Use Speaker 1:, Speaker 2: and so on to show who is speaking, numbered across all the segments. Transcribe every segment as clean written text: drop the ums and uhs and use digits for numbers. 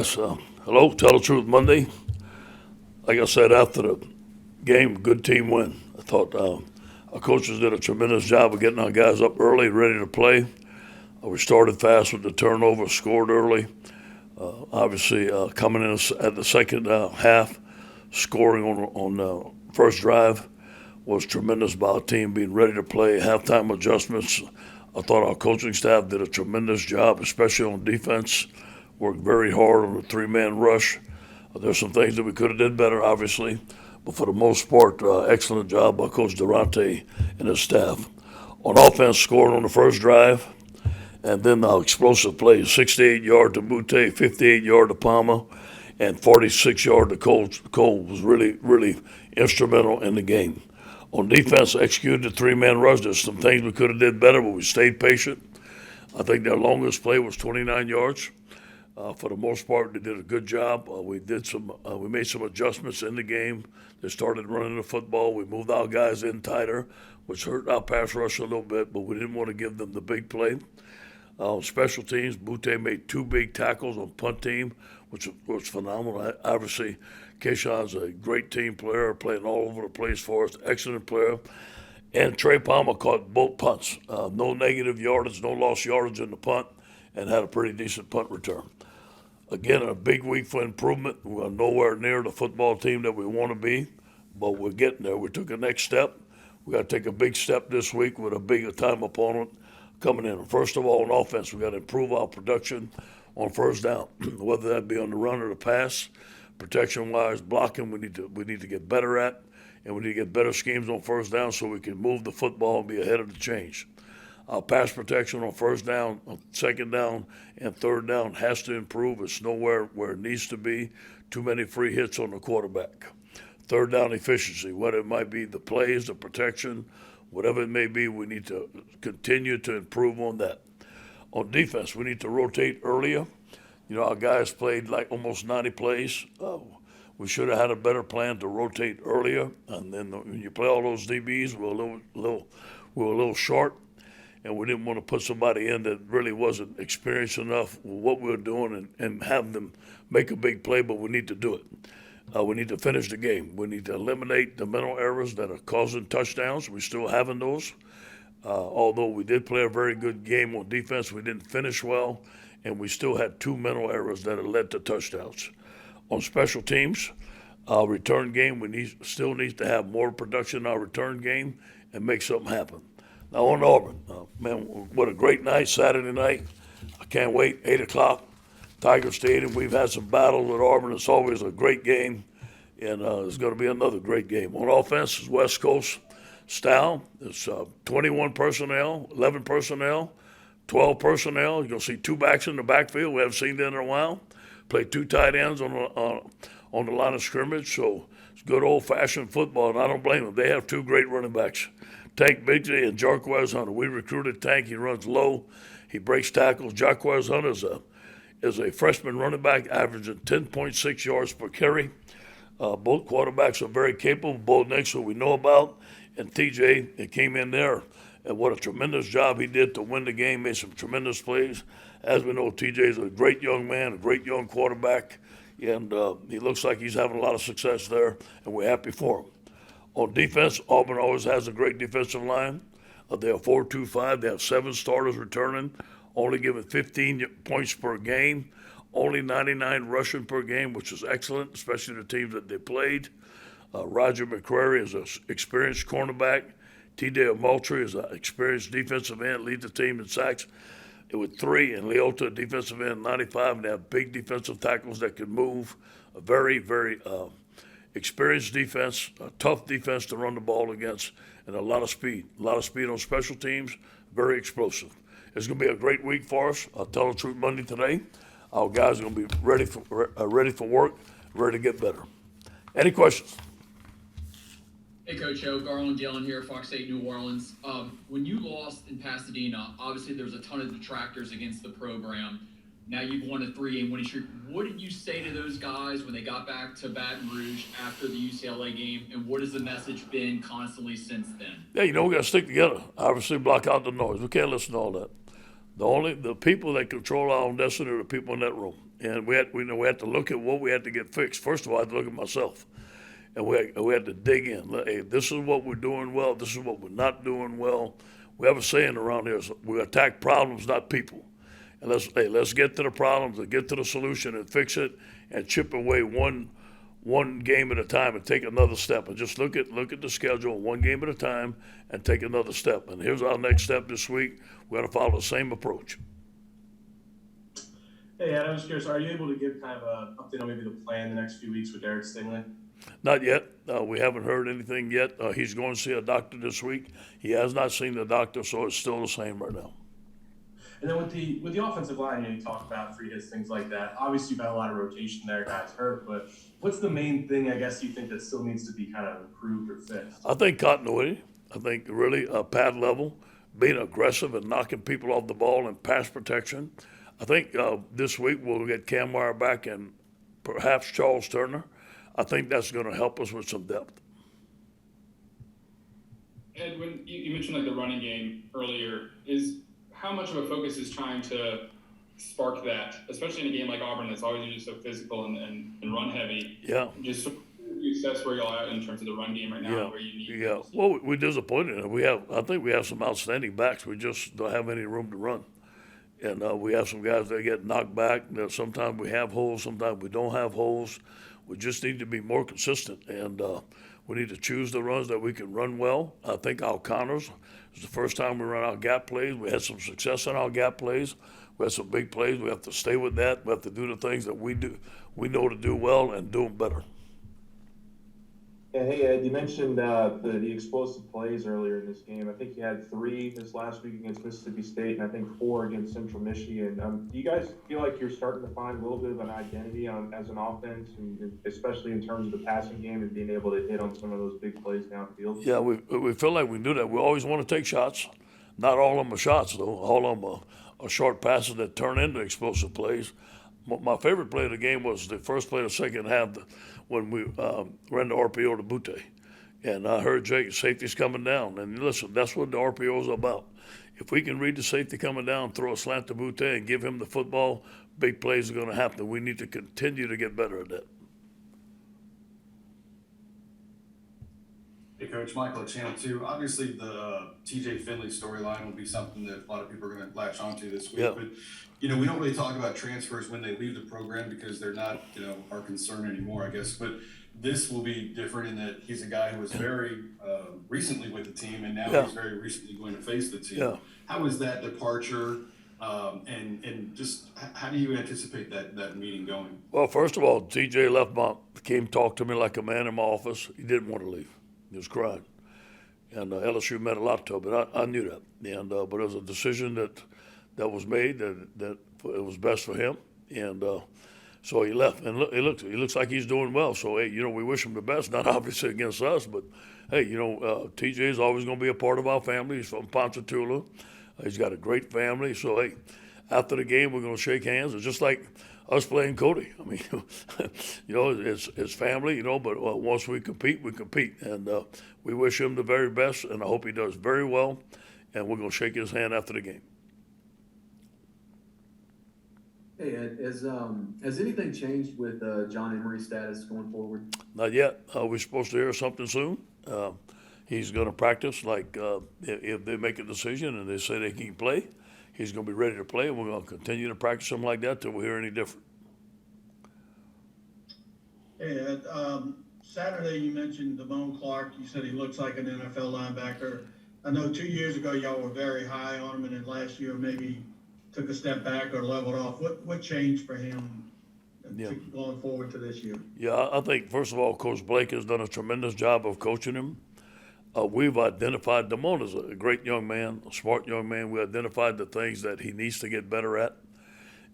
Speaker 1: Hello, Tell the Truth Monday. Like I said, after the game, good team win. I thought our coaches did a tremendous job of getting our guys up early, ready to play. We started fast with the turnover, scored early. Obviously, coming in at the second half, scoring on the first drive was tremendous by our team being ready to play. Halftime adjustments. I thought our coaching staff did a tremendous job, especially on defense. Worked very hard on the three-man rush. There's some things that we could have did better, obviously, but for the most part, excellent job by Coach Durante and his staff. On offense, scoring on the first drive, and then our explosive plays: 68-yard to Butte, 58-yard to Palmer, and 46-yard to Cole. Cole was really instrumental in the game. On defense, executed the three-man rush. There's some things we could have did better, but we stayed patient. I think their longest play was 29 yards. For the most part, they did a good job. We made some adjustments in the game. They started running the football. We moved our guys in tighter, which hurt our pass rush a little bit, but we didn't want to give them the big play. On special teams, Butte made two big tackles on punt team, which was phenomenal. Obviously, Keishawn's a great team player, playing all over the place for us, excellent player. And Trey Palmer caught both punts. No negative yardage, no lost yardage in the punt, and had a pretty decent punt return. Again, a big week for improvement. We're nowhere near the football team that we want to be, but we're getting there. We took a next step. We got to take a big step this week with a big time opponent coming in. First of all, on offense, we got to improve our production on first down, whether that be on the run or the pass. Protection-wise, blocking, we need to get better at, and we need to get better schemes on first down so we can move the football and be ahead of the change. Our pass protection on first down, on second down, and third down has to improve. It's nowhere where it needs to be. Too many free hits on the quarterback. Third down efficiency, whether it might be the plays, the protection, whatever it may be, we need to continue to improve on that. On defense, we need to rotate earlier. Our guys played like almost 90 plays. We should have had a better plan to rotate earlier. And then when you play all those DBs, we were a little short. And we didn't want to put somebody in that really wasn't experienced enough with what we were doing and have them make a big play, but we need to do it. We need to finish the game. We need to eliminate the mental errors that are causing touchdowns. We're still having those. Although we did play a very good game on defense, we didn't finish well, and we still had two mental errors that have led to touchdowns. On special teams, our return game, still need to have more production in our return game and make something happen. Now on Auburn, man, what a great night, Saturday night. I can't wait, 8 o'clock, Tiger Stadium. We've had some battles at Auburn. It's always a great game, and it's going to be another great game. On offense, it's West Coast style. It's 21 personnel, 11 personnel, 12 personnel. You're going to see two backs in the backfield. We haven't seen that in a while. Play two tight ends on the line of scrimmage, so it's good old-fashioned football, and I don't blame them. They have two great running backs. Tank Bigsby and Jarquez Hunter. We recruited Tank. He runs low. He breaks tackles. Jarquez Hunter is a freshman running back, averaging 10.6 yards per carry. Both quarterbacks are very capable. Bo Nix, who we know about, and TJ, it came in there. And what a tremendous job he did to win the game, made some tremendous plays. As we know, TJ is a great young man, a great young quarterback, and he looks like he's having a lot of success there, and we're happy for him. On defense, Auburn always has a great defensive line. They are 4-2-5. They have 7 starters returning, only giving 15 points per game, only 99 rushing per game, which is excellent, especially the teams that they played. Roger McCrary is an experienced cornerback. T.J. Moultrie is an experienced defensive end, leads the team in sacks with 3, and Leota, defensive end, 95, and they have big defensive tackles that can move. A very experienced defense, a tough defense to run the ball against, and a lot of speed. A lot of speed on special teams, very explosive. It's going to be a great week for us. I'll tell the truth Monday today. Our guys are going to be ready for work, ready to get better. Any questions?
Speaker 2: Hey, Coach O, Garland Dillon here, Fox 8 New Orleans. When you lost in Pasadena, obviously there was a ton of detractors against the program. Now you've won a 3-game winning streak. What did you say to those guys when they got back to Baton Rouge after the UCLA game, and what has the message been constantly since then?
Speaker 1: Yeah, we got to stick together. Obviously, block out the noise. We can't listen to all that. The people that control our own destiny are the people in that room. And we had to look at what we had to get fixed. First of all, I had to look at myself. And we had to dig in. Hey, this is what we're doing well. This is what we're not doing well. We have a saying around here: we attack problems, not people. And let's get to the problems and get to the solution and fix it and chip away one game at a time and take another step. And just look at the schedule, one game at a time, and take another step. And here's our next step this week. We're going to follow the same approach.
Speaker 3: Hey, Ed, I was curious, are you able to give kind of an update on maybe the plan the next few weeks with Derek Stingley?
Speaker 1: Not yet. We haven't heard anything yet. He's going to see a doctor this week. He has not seen the doctor, so it's still the same right now.
Speaker 3: And then with the offensive line, you talked about free hits, things like that. Obviously, you've had a lot of rotation there, guys hurt, but what's the main thing, I guess, you think that still needs to be kind of improved or fixed?
Speaker 1: I think continuity. I think really pad level, being aggressive and knocking people off the ball and pass protection. I think this week we'll get Cam Wire back and perhaps Charles Turner. I think that's going to help us with some depth.
Speaker 4: Ed, when you mentioned like the running game earlier, how much of a focus is trying to spark that, especially in a game like Auburn that's always usually so physical and run heavy?
Speaker 1: Yeah.
Speaker 4: Just you assess where y'all at in terms of the run game right now, where you need.
Speaker 1: Yeah. Well, we're disappointed. I think we have some outstanding backs. We just don't have any room to run. And we have some guys that get knocked back. Sometimes we have holes, sometimes we don't have holes. We just need to be more consistent, and we need to choose the runs that we can run well. I think our counters is the first time we run our gap plays. We had some success in our gap plays. We had some big plays. We have to stay with that. We have to do the things that we know to do well and do them better.
Speaker 5: Yeah, hey Ed, you mentioned the explosive plays earlier in this game. I think you had 3 this last week against Mississippi State, and I think 4 against Central Michigan. Do you guys feel like you're starting to find a little bit of an identity as an offense, and especially in terms of the passing game and being able to hit on some of those big plays downfield?
Speaker 1: Yeah, we feel like we do that. We always want to take shots. Not all of them are shots, though. All of them are short passes that turn into explosive plays. My favorite play of the game was the first play of the second half when we ran the RPO to Butte. And I heard Jake, safety's coming down. And listen, that's what the RPO is about. If we can read the safety coming down, throw a slant to Butte and give him the football, big plays are going to happen. We need to continue to get better at that.
Speaker 6: Hey, Coach, Michael at Channel 2. Obviously, the TJ Finley storyline will be something that a lot of people are going to latch onto this week.
Speaker 1: Yeah.
Speaker 6: But, we don't really talk about transfers when they leave the program because they're not, our concern anymore, I guess. But this will be different in that he's a guy who was very recently with the team, and now he's very recently going to face the team.
Speaker 1: Yeah.
Speaker 6: How is that departure, and just how do you anticipate that meeting going?
Speaker 1: Well, first of all, TJ came talk to me like a man in my office. He didn't want to leave. He was crying. And LSU meant a lot to him, but I knew that. And but it was a decision that was made that it was best for him. And so he left. And he looks like he's doing well. So, hey, we wish him the best, not obviously against us, but, hey, TJ is always going to be a part of our family. He's from Ponchatoula. He's got a great family. So, hey, after the game, we're going to shake hands. It's just like us playing Cody. I mean, it's family, but once we compete, we compete. And we wish him the very best, and I hope he does very well. And we're going to shake his hand after the game.
Speaker 7: Hey, Ed, has anything changed with John Emery's status going forward?
Speaker 1: Not yet. We're supposed to hear something soon. He's going to practice if they make a decision and they say they can play, he's going to be ready to play, and we're going to continue to practice him like that till we hear any different.
Speaker 8: Hey, Ed, Saturday you mentioned Damone Clark. You said he looks like an NFL linebacker. I know 2 years ago y'all were very high on him, and then last year maybe took a step back or leveled off. What changed for him going forward to this year?
Speaker 1: Yeah, I think, first of all, Coach Blake has done a tremendous job of coaching him. We've identified Damone as a great young man, a smart young man. We identified the things that he needs to get better at.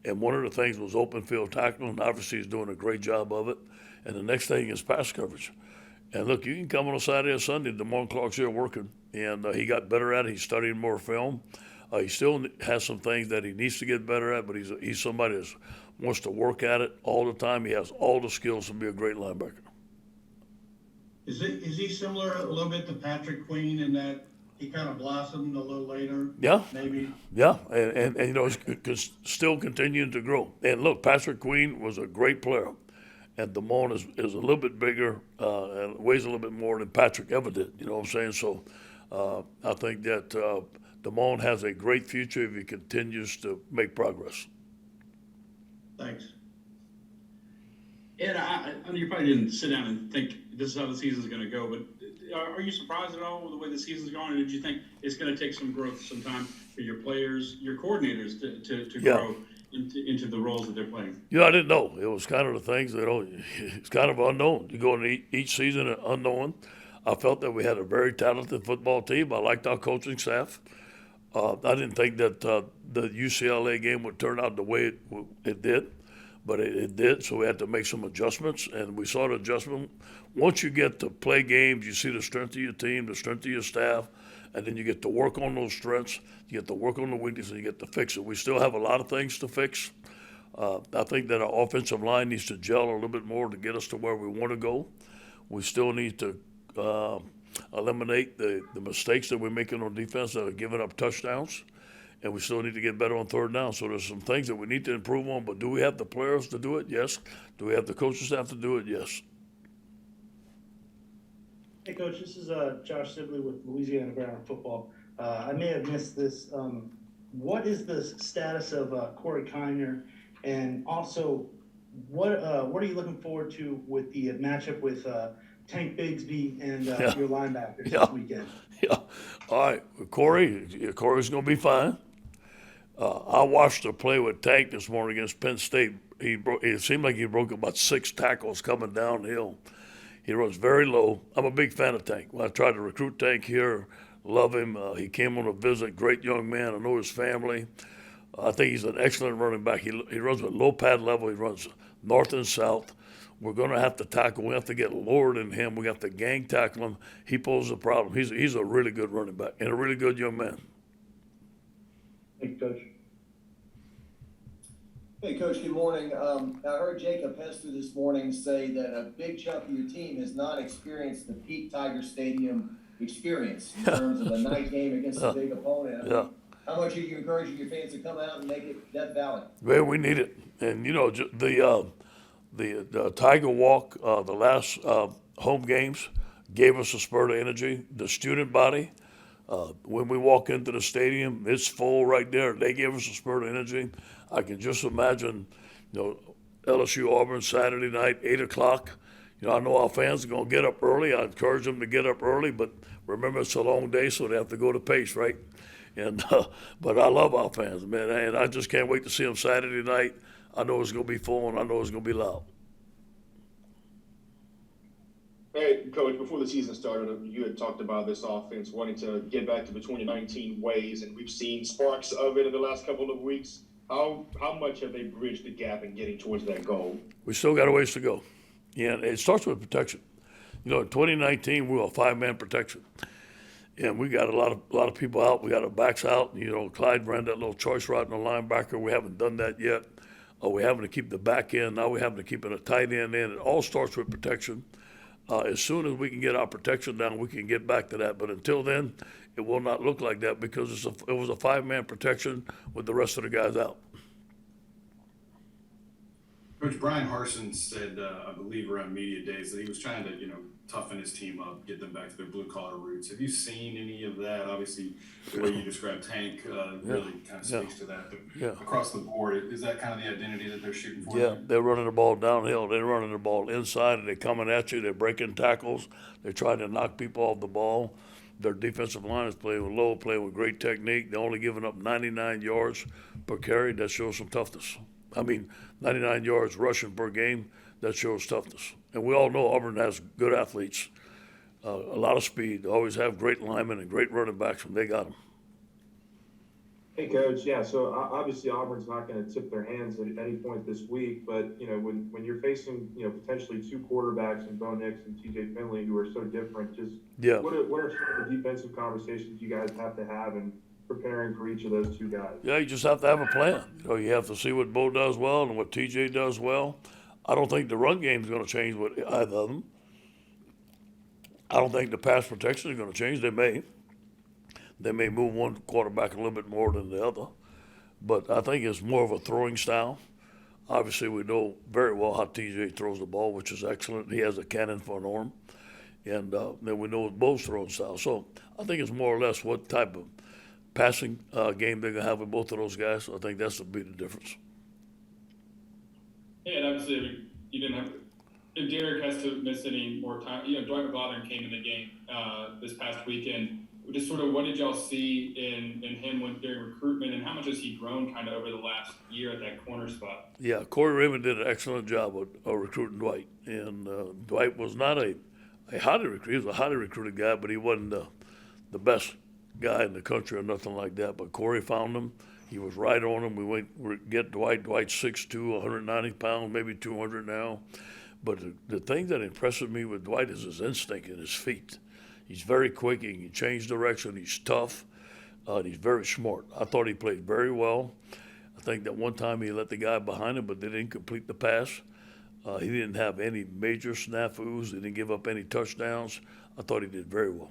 Speaker 1: And one of the things was open field tackling, and obviously he's doing a great job of it. And the next thing is pass coverage. And look, you can come on a Saturday or Sunday, Damone Clark's here working, and he got better at it. He's studying more film. He still has some things that he needs to get better at, but he's somebody that wants to work at it all the time. He has all the skills to be a great linebacker.
Speaker 8: Is he similar a little bit to Patrick Queen in that he kind of blossomed a little later.
Speaker 1: Yeah.
Speaker 8: Maybe.
Speaker 1: Yeah, and you know, it's still continuing to grow. And look, Patrick Queen was a great player, and Damone is a little bit bigger and weighs a little bit more than Patrick ever did. You know what I'm saying? So I think that Damone has a great future if he continues to make progress.
Speaker 8: Thanks.
Speaker 9: Ed, I know you probably didn't sit down and think this is how the season's going to go, but are you surprised at all with the way the season's going? Or did you think it's going to take some growth, some time for your players, your coordinators to grow into the roles that they're playing?
Speaker 1: You know, I didn't know. It was kind of the things that, it's kind of unknown. You go into each season unknown. I felt that we had a very talented football team. I liked our coaching staff. I didn't think that the UCLA game would turn out the way it did, but it did, so we had to make some adjustments, and we saw the adjustment. Once you get to play games, you see the strength of your team, the strength of your staff, and then you get to work on those strengths, you get to work on the weaknesses, and you get to fix it. We still have a lot of things to fix. I think that our offensive line needs to gel a little bit more to get us to where we want to go. We still need to eliminate the mistakes that we're making on defense that are giving up touchdowns, and we still need to get better on third down. So there's some things that we need to improve on, but do we have the players to do it? Yes. Do we have the coaching staff to do it? Yes.
Speaker 10: Hey, Coach, this is Josh Sibley with Louisiana Ground Football. I may have missed this. What is the status of Corey Keiner, and also what are you looking forward to with the matchup with Tank Bigsby and your linebackers this weekend?
Speaker 1: Yeah. All right. Corey's going to be fine. I watched her play with Tank this morning against Penn State. It seemed like he broke about 6 tackles coming downhill. He runs very low. I'm a big fan of Tank. When I tried to recruit Tank here, love him. He came on a visit, great young man. I know his family. I think he's an excellent running back. He runs with low pad level. He runs north and south. We're going to have to tackle. We have to get lower than him. We have to gang tackle him. He poses a problem. He's a really good running back and a really good young man.
Speaker 10: Thank you, Coach.
Speaker 11: Hey, Coach, good morning. I heard Jacob Hester this morning say that a big chunk of your team has not experienced the peak Tiger Stadium experience in terms of a night game against a big opponent. How much are you encouraging your fans to come out and make it Death Valley?
Speaker 1: Well, we need it. And, you know, the Tiger Walk, the last home games, gave us a spurt of energy. The student body, when we walk into the stadium, it's full right there. They gave us a spurt of energy. I can just imagine, you know, LSU Auburn Saturday night, 8 o'clock. You know, I know our fans are going to get up early. I encourage them to get up early, but remember it's a long day, so they have to go to pace, right? And but I love our fans, man, and I just can't wait to see them Saturday night. I know it's going to be full, and I know it's going to be loud.
Speaker 12: Hey, Coach, before the season started, you had talked about this offense wanting to get back to the 2019 ways, and we've seen sparks of it in the last couple of weeks. How much have they bridged the gap in getting towards that goal?
Speaker 1: We still got a ways to go. Yeah, it starts with protection. You know, in 2019, we were a 5-man protection. And we got a lot of people out. We got our backs out. You know, Clyde ran that little choice route in the linebacker. We haven't done that yet. We're having to keep the back end. Now we're having to keep it a tight end in. It all starts with protection. As soon as we can get our protection down, we can get back to that. But until then, it will not look like that because it was a 5-man protection with the rest of the guys out.
Speaker 6: Coach Brian Harsin said, I believe around media days, that he was trying to, you know, toughen his team up, get them back to their blue-collar roots. Have you seen any of that? Obviously, the way you described Tank really kind of speaks to that. But across the board, is that kind of the identity that they're shooting for?
Speaker 1: Yeah, they're running the ball downhill. They're running the ball inside, and they're coming at you. They're breaking tackles. They're trying to knock people off the ball. Their defensive line is playing with low, playing with great technique. They're only giving up 99 yards per carry. That shows some toughness. 99 yards rushing per game, that shows toughness. And we all know Auburn has good athletes, a lot of speed. They always have great linemen and great running backs when they got them.
Speaker 5: Hey, Coach. Yeah, so obviously Auburn's not going to tip their hands at any point this week, but, you know, when you're facing, you know, potentially 2 quarterbacks in Bo Nix and TJ Finley who are so different, what are some of the defensive conversations you guys have to have and preparing for each of those 2 guys?
Speaker 1: Yeah, you just have to have a plan. You know, you have to see what Bo does well and what TJ does well. I don't think the run game is going to change with either of them. I don't think the pass protection is going to change. They may. They may move one quarterback a little bit more than the other, but I think it's more of a throwing style. Obviously, we know very well how TJ throws the ball, which is excellent. He has a cannon for an arm. And then we know both throwing styles. So I think it's more or less what type of passing game they're going to have with both of those guys. I think that's the big difference.
Speaker 4: Yeah, and obviously, I mean, you didn't have if Derek has to miss any more time. Dwight McLaughlin came in the game this past weekend. Just sort of what did y'all see in him during recruitment, and how much has he grown kind of over the last year at that corner spot?
Speaker 1: Yeah, Corey Raymond did an excellent job of recruiting Dwight. And Dwight was not a highly recruited. He was a highly recruited guy, but he wasn't the best guy in the country or nothing like that. But Corey found him. He was right on him. We get Dwight. Dwight's 6'2", 190 pounds, maybe 200 now. But the thing that impresses me with Dwight is his instinct and his feet. He's very quick. He can change direction. He's tough. And he's very smart. I thought he played very well. I think that one time he let the guy behind him, but they didn't complete the pass. He didn't have any major snafus. He didn't give up any touchdowns. I thought he did very well.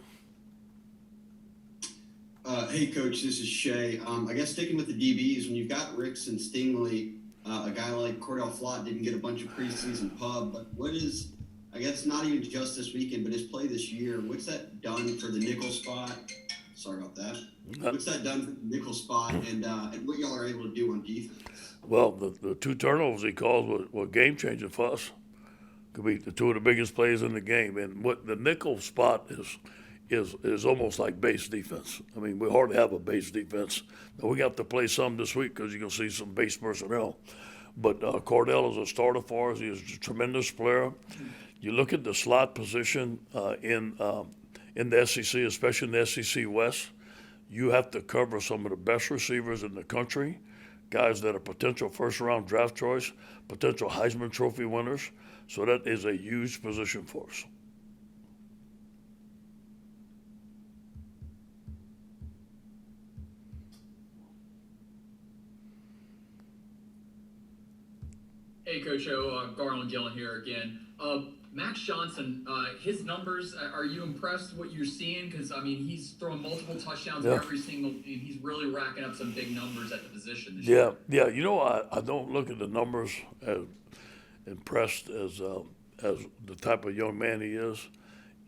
Speaker 13: Hey, Coach, this is Shay. I guess sticking with the DBs, when you've got Ricks and Stingley, a guy like Cordell Flott didn't get a bunch of preseason pub, but what is, I guess not even just this weekend, but his play this year, what's that done for the nickel spot? Sorry about that. What's that done for the nickel spot and what y'all are able to do on defense?
Speaker 1: Well, the two turnovers he caused were game-changing for us. Could be the two of the biggest plays in the game. And what the nickel spot is almost like base defense. I mean, we hardly have a base defense. Now, we got to play some this week because you're going to see some base personnel. But Cordell is a starter for us. He is a tremendous player. You look at the slot position in the SEC, especially in the SEC West, you have to cover some of the best receivers in the country, guys that are potential first-round draft choice, potential Heisman Trophy winners. So that is a huge position for us.
Speaker 2: Hey, Coach O, Garland Gillen here again. Max Johnson, his numbers, are you impressed what you're seeing? Because, I mean, he's throwing multiple touchdowns every single game. He's really racking up some big numbers at the position this year.
Speaker 1: Yeah. You know, I don't look at the numbers as impressed as the type of young man he is,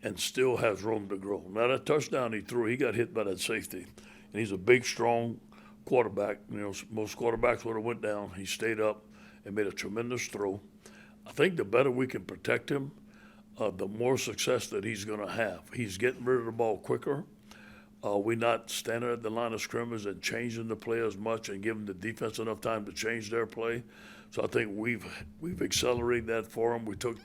Speaker 1: and still has room to grow. Now, that touchdown he threw, he got hit by that safety. And he's a big, strong quarterback. You know, most quarterbacks would have went down. He stayed up and made a tremendous throw. I think the better we can protect him, the more success that he's going to have. He's getting rid of the ball quicker. We're not standing at the line of scrimmage and changing the play as much and giving the defense enough time to change their play. So I think we've accelerated that for him. We took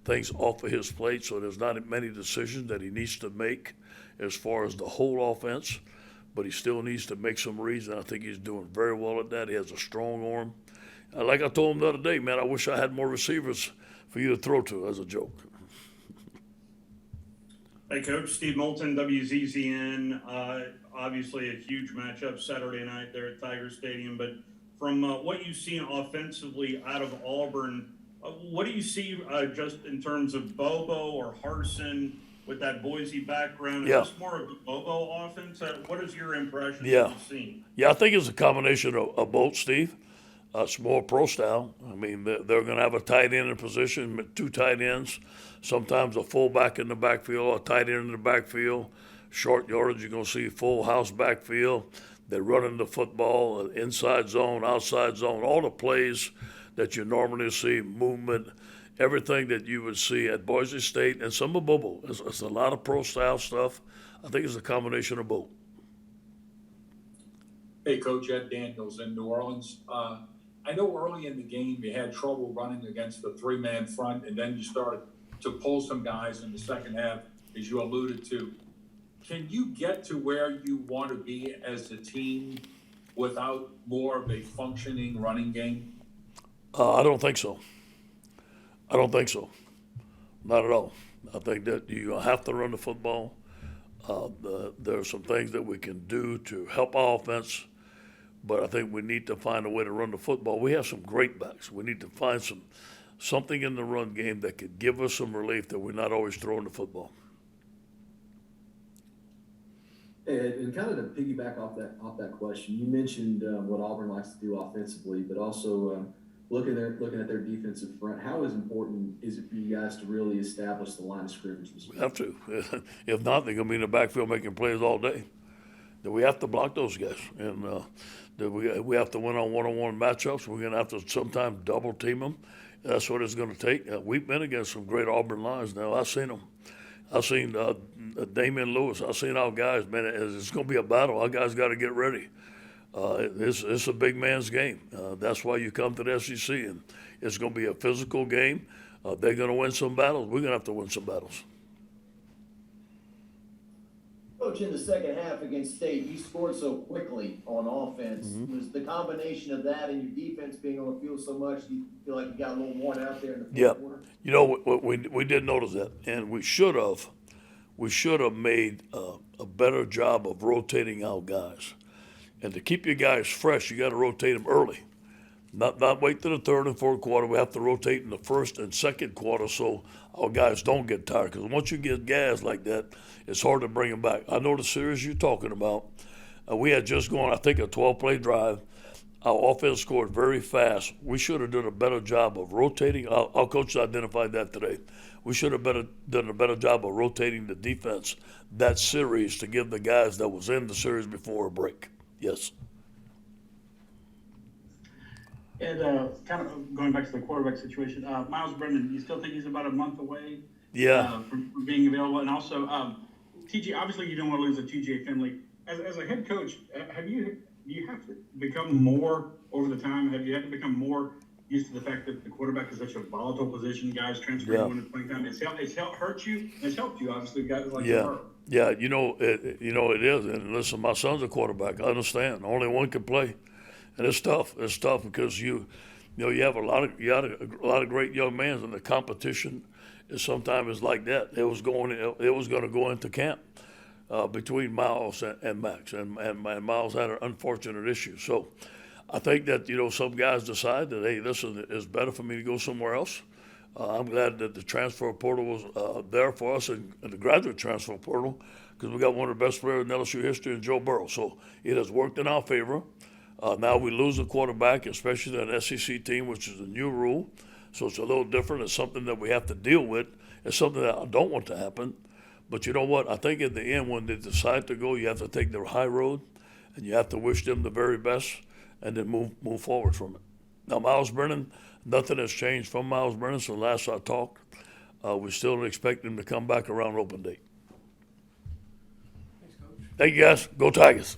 Speaker 1: things off of his plate, so there's not many decisions that he needs to make as far as the whole offense. But he still needs to make some reads, and I think he's doing very well at that. He has a strong arm. Like I told him the other day, man, I wish I had more receivers for you to throw to, as a joke.
Speaker 14: Hey, Coach. Steve Moulton, WZZN. Obviously a huge matchup Saturday night there at Tiger Stadium. But from what you've seen offensively out of Auburn, what do you see just in terms of Bobo or Harsin with that Boise background? Is this more of a Bobo offense? What is your impression of what you've seen?
Speaker 1: Yeah, I think it's a combination of both, Steve. It's more pro style. I mean, they're going to have a tight end in position, two tight ends, sometimes a fullback in the backfield, a tight end in the backfield. Short yardage, you're going to see full house backfield. They're running the football, inside zone, outside zone, all the plays that you normally see, movement, everything that you would see at Boise State, and some of Bobo. It's a lot of pro style stuff. I think it's a combination of both.
Speaker 15: Hey, Coach, Ed Daniels in New Orleans. I know early in the game you had trouble running against the three-man front, and then you started to pull some guys in the second half, as you alluded to. Can you get to where you want to be as a team without more of a functioning running game?
Speaker 1: I don't think so. Not at all. I think that you have to run the football. There are some things that we can do to help our offense, but I think we need to find a way to run the football. We have some great backs. We need to find something in the run game that could give us some relief that we're not always throwing the football.
Speaker 7: Hey, Hey, and kind of to piggyback off that question, you mentioned what Auburn likes to do offensively, but also looking at their defensive front. How important is it for you guys to really establish the line of scrimmage this week?
Speaker 1: We have to. If not, they're going to be in the backfield making plays all day. That we have to block those guys, and that we have to win on one-on-one matchups. We're going to have to sometimes double team them. That's what it's going to take. We've been against some great Auburn lines now. I've seen them. I've seen Damian Lewis. I've seen our guys, man. It's going to be a battle. Our guys got to get ready. It's a big man's game. That's why you come to the SEC, and it's going to be a physical game. They're going to win some battles. We're going to have to win some battles.
Speaker 11: Coach, in the second half against State, you scored so quickly on offense.
Speaker 1: Mm-hmm.
Speaker 11: Was the combination of that and your defense being on the field so much, do you feel like you got a little worn out there in the fourth quarter?
Speaker 1: You know, we did notice that, and we should have made a better job of rotating our guys. And to keep your guys fresh, you got to rotate them early. Not wait to the third and fourth quarter. We have to rotate in the first and second quarter so our guys don't get tired. Because once you get gas like that, it's hard to bring them back. I know the series you're talking about. We had just gone, I think, a 12-play drive. Our offense scored very fast. We should have done a better job of rotating. Our coaches identified that today. We should have done a better job of rotating the defense that series to give the guys that was in the series before a break. Yes.
Speaker 9: And kind of going back to the quarterback situation, Miles Brennan, you still think he's about a month away?
Speaker 1: Yeah.
Speaker 9: From being available, and also TJ. Obviously, you don't want to lose a TJ Finley. As a head coach, do you have to become more over the time? Have you had to become more used to the fact that the quarterback is such a volatile position? Guys transferring when it's playing time. It's hurt you. It's helped you. Obviously, guys like you.
Speaker 1: Yeah. You know it is. And listen, my son's a quarterback. I understand. Only one can play. And it's tough. It's tough because you have a lot of great young men, and the competition is sometimes like that. It was going to go into camp between Miles and Max, and Miles had an unfortunate issue. So I think that some guys decide that, hey, this is better for me to go somewhere else. I'm glad that the transfer portal was there for us, and the graduate transfer portal, because we got one of the best players in LSU history in Joe Burrow. So it has worked in our favor. Now we lose a quarterback, especially that SEC team, which is a new rule. So it's a little different. It's something that we have to deal with. It's something that I don't want to happen. But you know what? I think at the end, when they decide to go, you have to take the high road, and you have to wish them the very best, and then move forward from it. Now, Miles Brennan, nothing has changed from Miles Brennan since last I talked. We still expect him to come back around open date. Thanks, Coach. Thank you, guys. Go Tigers.